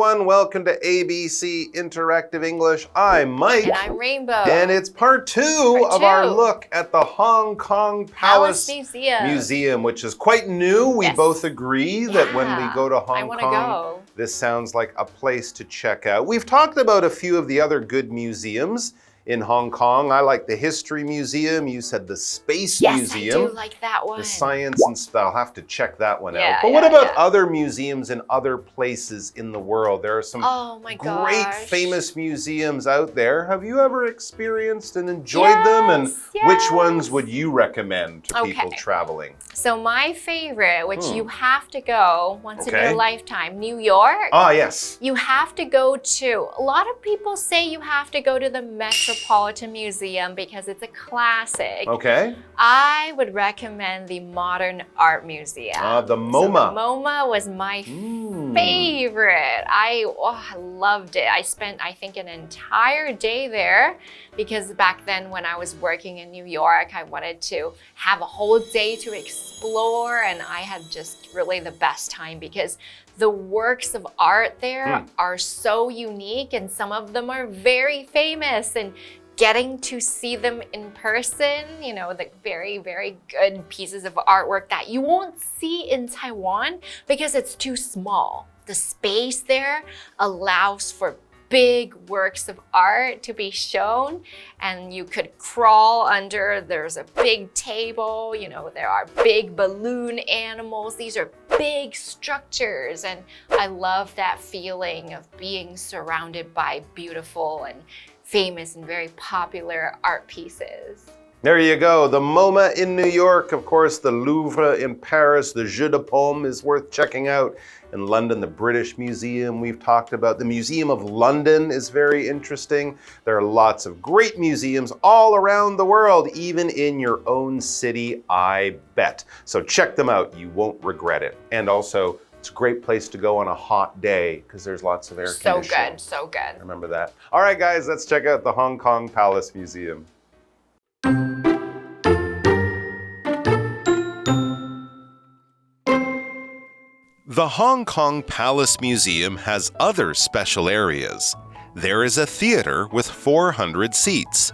everyone. Welcome to ABC Interactive English. I'm Mike. And I'm Rainbow. And it's part two of our look at the Hong Kong Palace Museum, which is quite new. We both agree that when we go to Hong Kong, this sounds like a place to check out. We've talked about a few of the other good museums in Hong Kong. I like the History Museum. You said the Space Museum. Yes, I do like that one. The Science and stuff. I'll have to check that one out. But what about other museums in other places in the world? There are some great famous museums out there. Have you ever experienced and enjoyed them? And which ones would you recommend to people traveling? So my favorite, which you have to go once in your lifetime, New York. Ah, yes. You have to go to, a lot of people say you have to go to the Metropolitan Museum because it's a classic. Okay. I would recommend the Modern Art Museum. The MoMA. So the MoMA was my favorite. I loved it. I spent, I think, an entire day there because back then when I was working in New York, I wanted to have a whole day to explore, and I had just really the best time because the works of art there are so unique and some of them are very famous, and getting to see them in person, you know, the very, very good pieces of artwork that you won't see in Taiwan because it's too small. The space there allows for big works of art to be shown, and you could crawl under. There's a big table, you know, there are big balloon animals. These are big structures, and I love that feeling of being surrounded by beautiful and famous and very popular art pieces. There you go. The MoMA in New York, of course, the Louvre in Paris, the Jeu de Paume is worth checking out. In London, the British Museum we've talked about. The Museum of London is very interesting. There are lots of great museums all around the world, even in your own city, I bet. So check them out. You won't regret it. And also, it's a great place to go on a hot day because there's lots of air conditioning. So good, so good. Remember that. All right, guys, let's check out the Hong Kong Palace Museum. The Hong Kong Palace Museum has other special areas. There is a theater with 400 seats.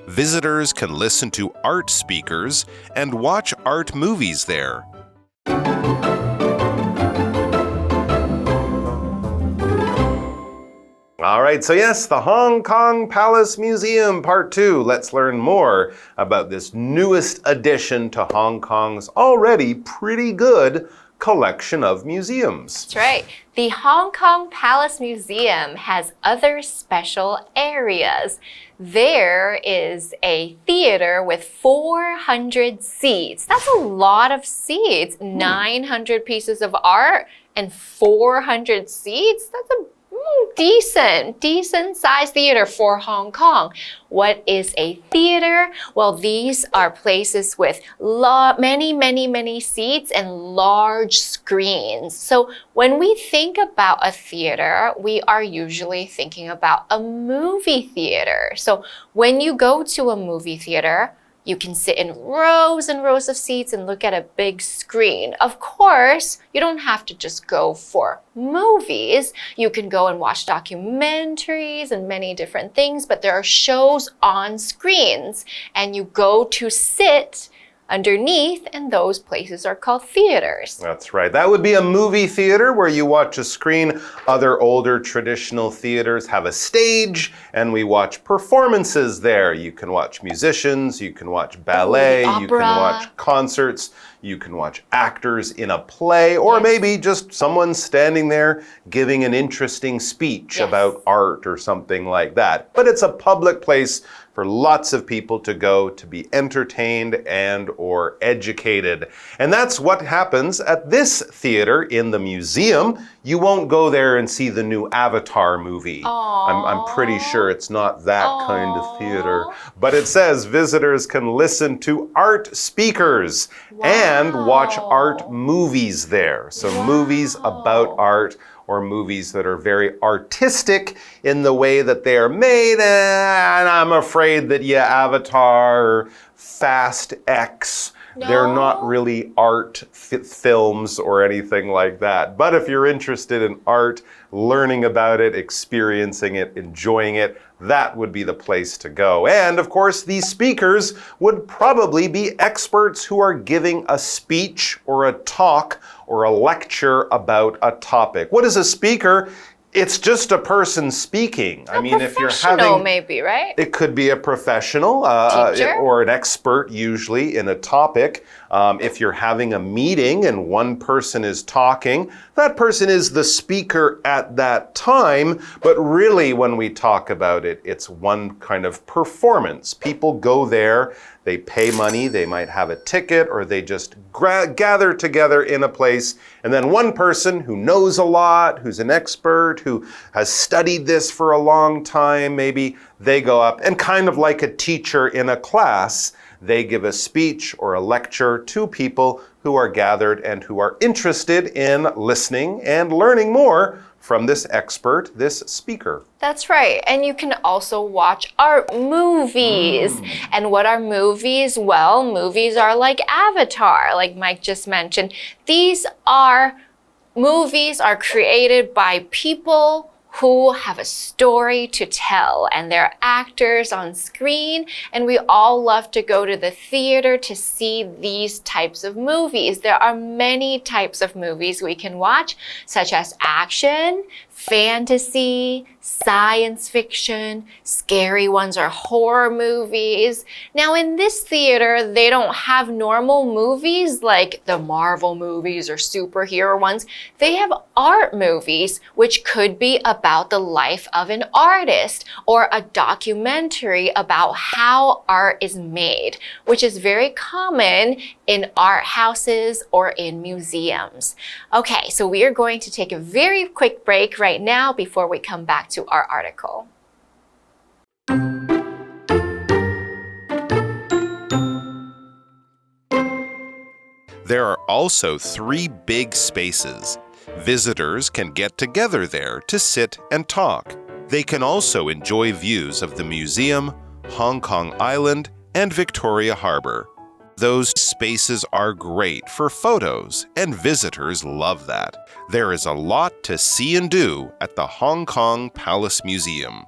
Visitors can listen to art speakers and watch art movies there. All right, so yes, the Hong Kong Palace Museum, part two. Let's learn more about this newest addition to Hong Kong's already pretty good collection of museums. That's right. The Hong Kong Palace Museum has other special areas. There is a theater with 400 seats. That's a lot of seats. 900 pieces of art and 400 seats. That's a decent sized theater for Hong Kong. What is a theater? Well, these are places with many seats and large screens. So when we think about a theater, we are usually thinking about a movie theater. So when you go to a movie theater, you can sit in rows and rows of seats and look at a big screen. Of course, you don't have to just go for movies. You can go and watch documentaries and many different things, but there are shows on screens, and you go to sit underneath, and those places are called theaters. That's right. That would be a movie theater where you watch a screen. Other older traditional theaters have a stage, and we watch performances there. You can watch musicians, you can watch ballet, you can watch concerts, you can watch actors in a play, or maybe just someone standing there giving an interesting speech about art or something like that. But it's a public place for lots of people to go to be entertained and or educated. And that's what happens at this theater in the museum. You won't go there and see the new Avatar movie. I'm pretty sure it's not that kind of theater. But it says visitors can listen to art speakers and watch art movies there. So movies about art, or movies that are very artistic in the way that they are made. And I'm afraid that, Avatar Fast X. They're not really art films or anything like that. But if you're interested in art, learning about it, experiencing it, enjoying it, that would be the place to go. And of course, these speakers would probably be experts who are giving a speech or a talk or a lecture about a topic. What is a speaker? It's just a person speaking. I mean, if you're having, maybe, right? It could be a professional Teacher? or an expert, usually in a topic. If you're having a meeting and one person is talking, that person is the speaker at that time. But really, when we talk about it, it's one kind of performance. People go there, they pay money, they might have a ticket, or they just gather together in a place. And then one person who knows a lot, who's an expert, who has studied this for a long time, maybe they go up and kind of like a teacher in a class, they give a speech or a lecture to people who are gathered and who are interested in listening and learning more from this expert, this speaker. That's right. And you can also watch art movies. And what are movies? Well, movies are like Avatar, like Mike just mentioned. Movies are created by people who have a story to tell, and they're actors on screen, and we all love to go to the theater to see these types of movies. There are many types of movies we can watch, such as action, fantasy, science fiction, scary ones are horror movies. Now in this theater, they don't have normal movies like the Marvel movies or superhero ones. They have art movies, which could be about the life of an artist or a documentary about how art is made, which is very common in art houses or in museums. Okay, so we are going to take a very quick break right now before we come back to our article. There are also 3 big spaces. Visitors can get together there to sit and talk. They can also enjoy views of the museum, Hong Kong Island, and Victoria Harbour. Those spaces are great for photos, and visitors love that. There is a lot to see and do at the Hong Kong Palace Museum.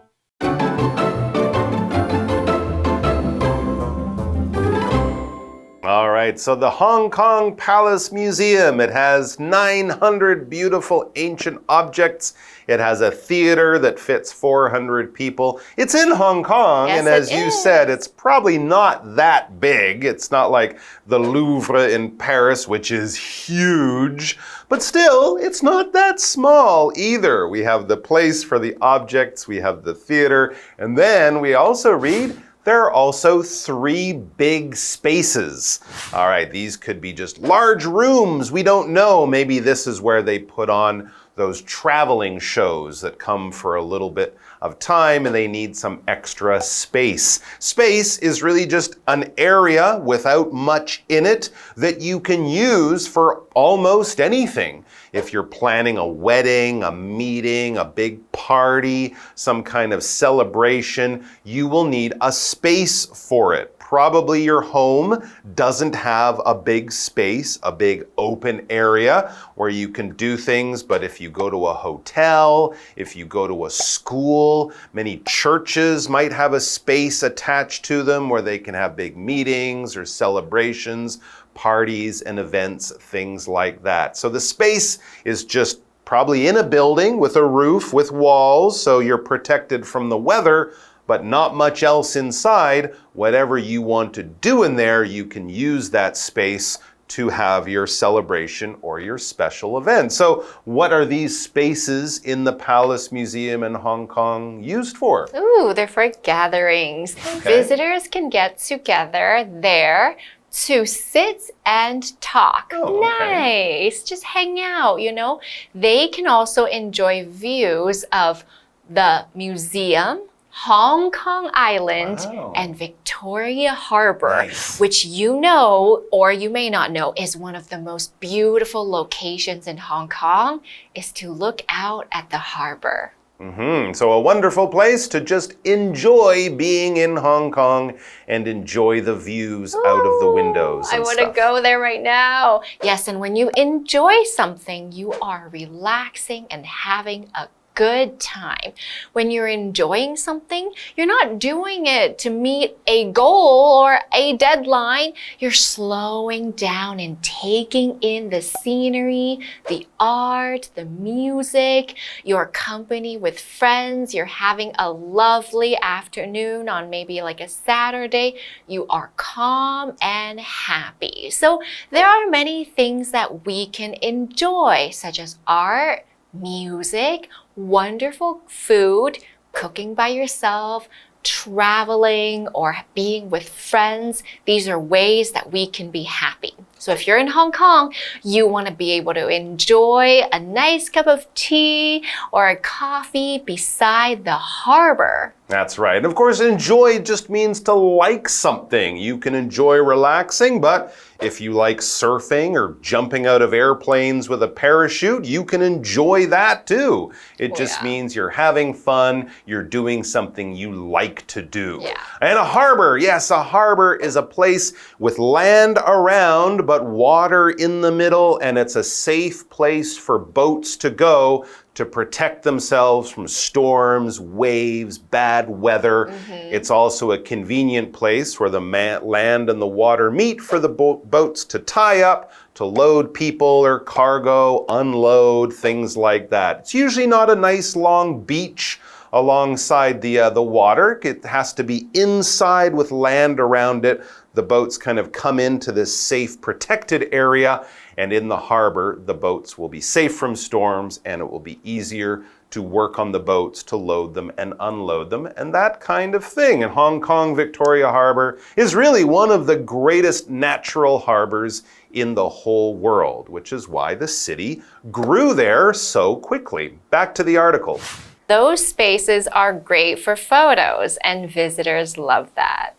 All right, so the Hong Kong Palace Museum, it has 900 beautiful ancient objects. It has a theater that fits 400 people. It's in Hong Kong, yes, and as you said, it's probably not that big. It's not like the Louvre in Paris, which is huge. But still, it's not that small either. We have the place for the objects, we have the theater, and then we also read there are also 3 big spaces. All right, these could be just large rooms. We don't know. Maybe this is where they put on those traveling shows that come for a little bit of time and they need some extra space. Space is really just an area without much in it that you can use for almost anything. If you're planning a wedding, a meeting, a big party, some kind of celebration, you will need a space for it. Probably your home doesn't have a big space, a big open area where you can do things, but if you go to a hotel, if you go to a school, many churches might have a space attached to them where they can have big meetings or celebrations, parties and events, things like that. So the space is just probably in a building with a roof, with walls, so you're protected from the weather, but not much else inside. Whatever you want to do in there, you can use that space to have your celebration or your special event. So what are these spaces in the Palace Museum in Hong Kong used for? Ooh, they're for gatherings. Okay. Visitors can get together there to sit and talk. Oh, okay. Nice. Just hang out, you know. They can also enjoy views of the museum, Hong Kong Island, Wow. and Victoria Harbour, Nice. which you know, or you may not know, is one of the most beautiful locations in Hong Kong, is to look out at the harbor. So a wonderful place to just enjoy being in Hong Kong and enjoy the views out of the windows and I want to go there right now. Yes, and when you enjoy something, you are relaxing and having a good time. When you're enjoying something, you're not doing it to meet a goal or a deadline. You're slowing down and taking in the scenery, the art, the music, your company with friends. You're having a lovely afternoon on maybe like a Saturday. You are calm and happy. So there are many things that we can enjoy, such as art, music, wonderful food, cooking by yourself, traveling, or being with friends. These are ways that we can be happy. So if you're in Hong Kong, you want to be able to enjoy a nice cup of tea or a coffee beside the harbor. That's right. And of course, enjoy just means to like something. You can enjoy relaxing, but if you like surfing or jumping out of airplanes with a parachute, you can enjoy that too. It just means you're having fun, you're doing something you like to do. And a harbor, yes, a harbor is a place with land around, but water in the middle, and it's a safe place for boats to go to protect themselves from storms, waves, bad weather. It's also a convenient place where the land and the water meet for the boats to tie up, to load people or cargo, unload, things like that. It's usually not a nice long beach alongside the water. It has to be inside with land around it. The boats kind of come into this safe, protected area, and in the harbor, the boats will be safe from storms, and it will be easier to work on the boats, to load them and unload them, and that kind of thing. And Hong Kong Victoria Harbor is really one of the greatest natural harbors in the whole world, which is why the city grew there so quickly. Back to the article. Those spaces are great for photos, and visitors love that.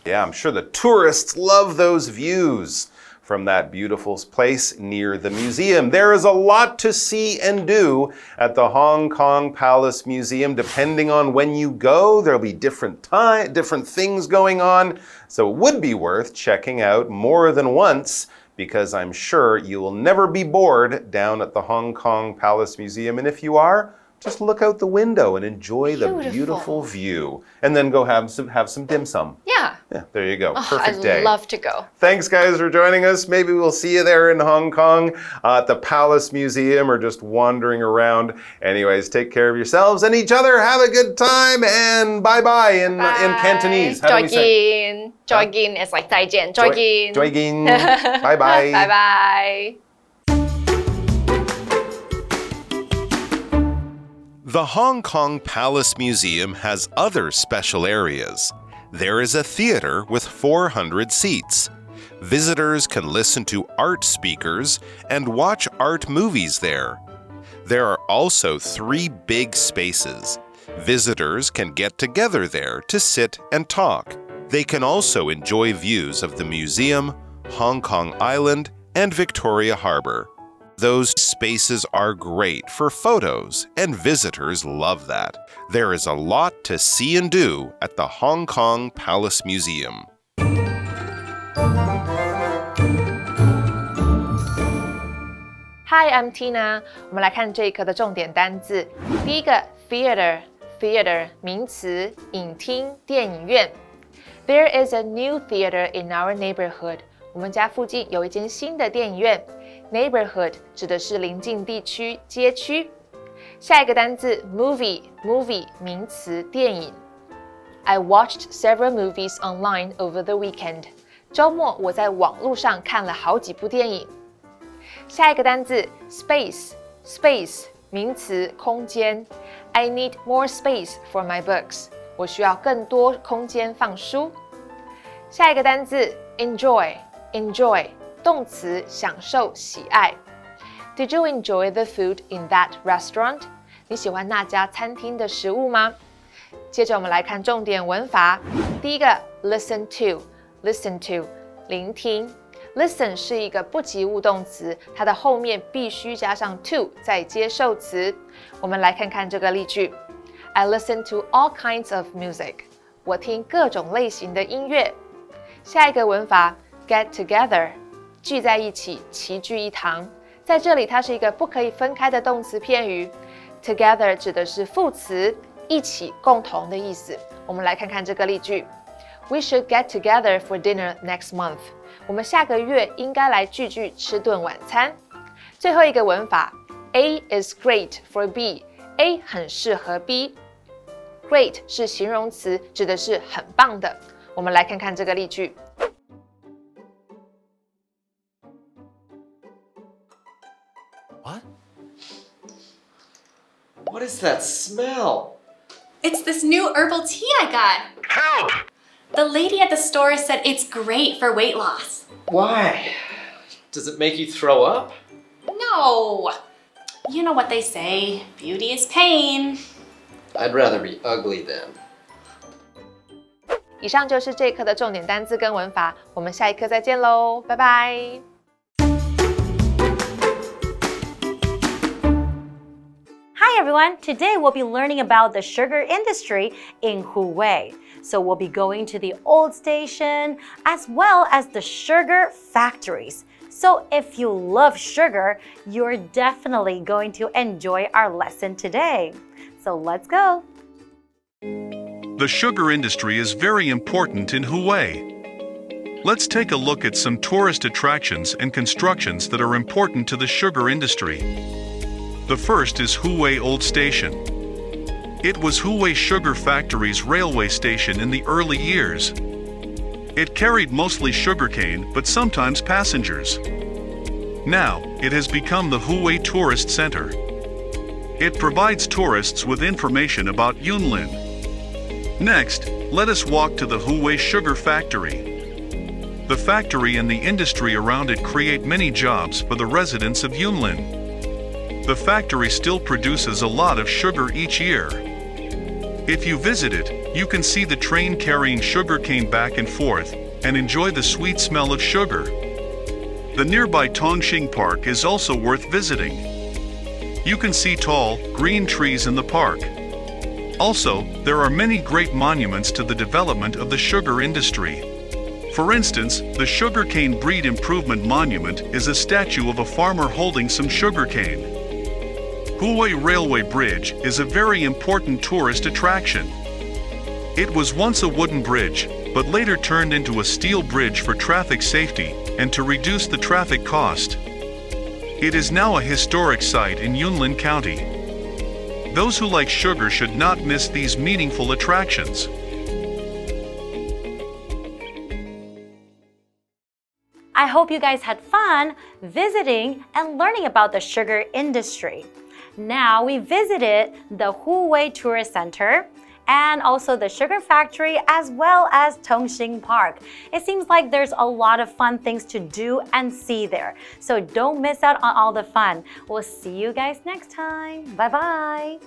Yeah, I'm sure the tourists love those views from that beautiful place near the museum. There is a lot to see and do at the Hong Kong Palace Museum. Depending on when you go, there'll be different things going on. So it would be worth checking out more than once, because I'm sure you will never be bored down at the Hong Kong Palace Museum. And if you are, just look out the window and enjoy the beautiful view. And then go have some dim sum. Yeah. Yeah, there you go. Perfect day. I'd love to go. Thanks, guys, for joining us. Maybe we'll see you there in Hong Kong at the Palace Museum, or just wandering around. Anyways, take care of yourselves and each other. Have a good time, and bye-bye in Cantonese. How do we say? Joygin is like 再见. Joygin. Joygin. Bye-bye. Bye-bye. The Hong Kong Palace Museum has other special areas. There is a theater with 400 seats. Visitors can listen to art speakers and watch art movies there. There are also 3 big spaces. Visitors can get together there to sit and talk. They can also enjoy views of the museum, Hong Kong Island, and Victoria Harbor. Those spaces are great for photos, and visitors love that. There is a lot to see and do at the Hong Kong Palace Museum. Hi, I'm Tina. 我们来看这一课的重点单字。第一个 theater 名词，影厅、电影院。There is a new theater in our neighborhood. 我们家附近有一间新的电影院。Neighborhood 指的是邻近地区、街区。下一个单字 movie 名词，电影。I watched several movies online over the weekend. 周末我在网络上看了好几部电影。下一个单字 space 名词，空间。I need more space for my books. 我需要更多空间放书。下一个单字 enjoy 动词，享受、喜爱。Did you enjoy the food in that restaurant? 你喜欢那家餐厅的食物吗？接着我们来看重点文法。第一个 listen to 聆听。Listen 是一个不及物动词，它的后面必须加上 to 再接受词。我们来看看这个例句。I listen to all kinds of music. 我听各种类型的音乐。下一个文法 get together， 聚在一起，齐聚一堂。在这里，它是一个不可以分开的动词片语。Together 指的是副词，一起、共同的意思。我们来看看这个例句 ：We should get together for dinner next month. 我们下个月应该来聚聚吃顿晚餐。最后一个文法 A is great for B，A 很适合 B。Great 是形容词，指的是很棒的。我们来看看这个例句。What is that smell? It's this new herbal tea I got. Help! The lady at the store said it's great for weight loss. Why? Does it make you throw up? No. You know what they say, beauty is pain. I'd rather be ugly then. 以上就是这一课的重点单字跟文法，我们下一课再见喽，拜拜。Hi everyone, today we'll be learning about the sugar industry in Huwei. So we'll be going to the old station as well as the sugar factories. So if you love sugar, you're definitely going to enjoy our lesson today. So let's go. The sugar industry is very important in Huwei. Let's take a look at some tourist attractions and constructions that are important to the sugar industry. The first is Huwei Old Station. It was Huwei Sugar Factory's railway station in the early years. It carried mostly sugarcane, but sometimes passengers. Now, it has become the Huwei Tourist Center. It provides tourists with information about Yunlin. Next, let us walk to the Huwei Sugar Factory. The factory and the industry around it create many jobs for the residents of Yunlin. The factory still produces a lot of sugar each year. If you visit it, you can see the train carrying sugarcane back and forth and enjoy the sweet smell of sugar. The nearby Tongxing Park is also worth visiting. You can see tall, green trees in the park. Also, there are many great monuments to the development of the sugar industry. For instance, the Sugarcane Breed Improvement Monument is a statue of a farmer holding some sugarcane. Huwei Railway Bridge is a very important tourist attraction. It was once a wooden bridge, but later turned into a steel bridge for traffic safety and to reduce the traffic cost. It is now a historic site in Yunlin County. Those who like sugar should not miss these meaningful attractions. I hope you guys had fun visiting and learning about the sugar industry. Now we visited the Huwei Tourist Center and also the sugar factory as well as Tongxing Park. It seems like there's a lot of fun things to do and see there. So don't miss out on all the fun. We'll see you guys next time. Bye bye.